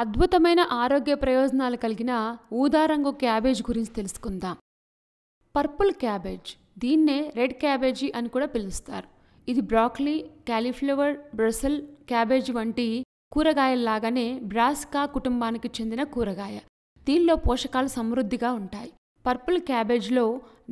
అద్భుతమైన ఆరోగ్య ప్రయోజనాలు కలిగిన ఊదా రంగు క్యాబేజ్ గురించి తెలుసుకుందాం. పర్పుల్ క్యాబేజ్, దీన్నే రెడ్ క్యాబేజీ అని కూడా పిలుస్తారు. ఇది బ్రాకలీ, కాలీఫ్లవర్, బ్రసెల్ క్యాబేజ్ వంటి కూరగాయల్లాగానే బ్రాసికా కుటుంబానికి చెందిన కూరగాయ. దీనిలో పోషకాలు సమృద్ధిగా ఉంటాయి. పర్పుల్ క్యాబేజ్లో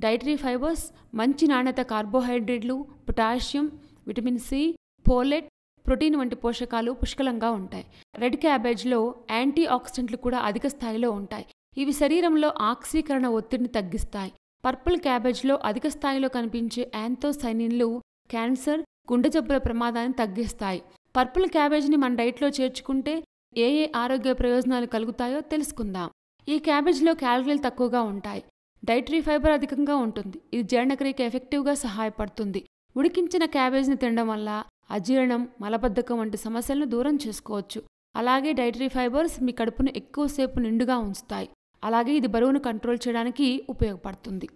డైటరీ ఫైబర్స్, మంచి నాణ్యత కార్బోహైడ్రేట్లు, potassium, vitamin C, folate, protein వంటి పోషకాలు పుష్కలంగా ఉంటాయి. రెడ్ క్యాబేజ్లో యాంటీ ఆక్సిడెంట్లు కూడా అధిక స్థాయిలో ఉంటాయి. ఇవి శరీరంలో ఆక్సీకరణ ఒత్తిడిని తగ్గిస్తాయి. పర్పుల్ క్యాబేజ్లో అధిక స్థాయిలో కనిపించే యాంథోసైనిన్లు క్యాన్సర్, గుండె జబ్బుల ప్రమాదాన్ని తగ్గిస్తాయి. పర్పుల్ క్యాబేజ్ని మన డైట్లో చేర్చుకుంటే ఏ ఆరోగ్య ప్రయోజనాలు కలుగుతాయో తెలుసుకుందాం. ఈ క్యాబేజ్లో క్యాలరీలు తక్కువగా ఉంటాయి. డైటరీ ఫైబర్ అధికంగా ఉంటుంది. ఇది జీర్ణక్రియకి ఎఫెక్టివ్గా సహాయపడుతుంది. ఉడికించిన క్యాబేజ్ని తినడం వల్ల అజీర్ణం, మలబద్ధకం వంటి సమస్యలను దూరం చేసుకోవచ్చు. అలాగే డైటరీ ఫైబర్స్ మీ కడుపును ఎక్కువసేపు నిండుగా ఉంచుతాయి. అలాగే ఇది బరువును కంట్రోల్ చేయడానికి ఉపయోగపడుతుంది.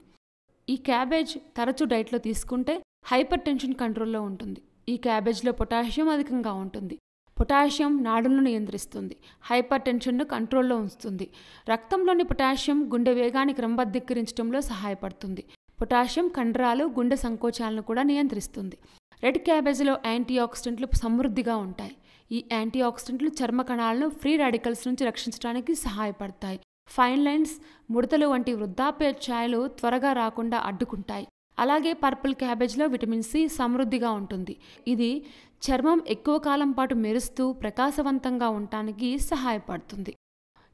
ఈ క్యాబేజ్ తరచూ డైట్లో తీసుకుంటే హైపర్ టెన్షన్ కంట్రోల్లో ఉంటుంది. ఈ క్యాబేజ్లో పొటాషియం అధికంగా ఉంటుంది. పొటాషియం నాడులను నియంత్రిస్తుంది. హైపర్ టెన్షన్ను కంట్రోల్లో ఉంచుతుంది. రక్తంలోని పొటాషియం గుండె వేగాన్ని క్రమబద్ధీకరించడంలో సహాయపడుతుంది. పొటాషియం కండరాలు, గుండె సంకోచాలను కూడా నియంత్రిస్తుంది. రెడ్ క్యాబేజ్లో యాంటీ ఆక్సిడెంట్లు సమృద్ధిగా ఉంటాయి. ఈ యాంటీ ఆక్సిడెంట్లు చర్మ కణాలను ఫ్రీ రాడికల్స్ నుంచి రక్షించడానికి సహాయపడతాయి. ఫైన్ లైన్స్, ముడతలు వంటి వృద్ధాప్య ఛాయలు త్వరగా రాకుండా అడ్డుకుంటాయి. అలాగే పర్పుల్ క్యాబేజ్లో విటమిన్ సి సమృద్ధిగా ఉంటుంది. ఇది చర్మం ఎక్కువ కాలం పాటు మెరుస్తూ ప్రకాశవంతంగా ఉండటానికి సహాయపడుతుంది.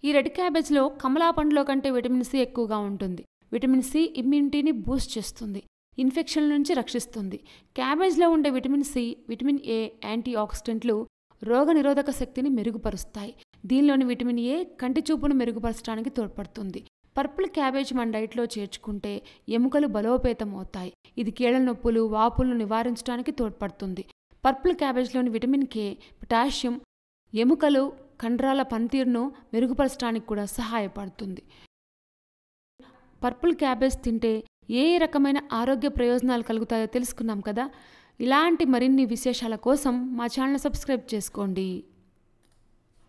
ఈ రెడ్ క్యాబేజ్లో కమలా పండులో కంటే విటమిన్ సి ఎక్కువగా ఉంటుంది. విటమిన్ సి ఇమ్యూనిటీని బూస్ట్ చేస్తుంది, ఇన్ఫెక్షన్ల నుంచి రక్షిస్తుంది. క్యాబేజ్లో ఉండే విటమిన్ సి, విటమిన్ ఏ యాంటీ ఆక్సిడెంట్లు రోగనిరోధక శక్తిని మెరుగుపరుస్తాయి. దీనిలోని విటమిన్ ఏ కంటి చూపును మెరుగుపరచడానికి తోడ్పడుతుంది. పర్పుల్ క్యాబేజ్ మన డైట్లో చేర్చుకుంటే ఎముకలు బలోపేతం అవుతాయి. ఇది కీళ్ళ నొప్పులు, వాపులను నివారించడానికి తోడ్పడుతుంది. పర్పుల్ క్యాబేజ్లోని విటమిన్ కే, పొటాషియం ఎముకలు, కండరాల పనితీరును మెరుగుపరచడానికి కూడా సహాయపడుతుంది. పర్పుల్ క్యాబేజ్ తింటే ఏ రకమైన ఆరోగ్య ప్రయోజనాలు కలుగుతాయో తెలుసుకున్నాం కదా. ఇలాంటి మరిన్ని విశేషాల కోసం మా ఛానల్ సబ్స్క్రైబ్ చేసుకోండి.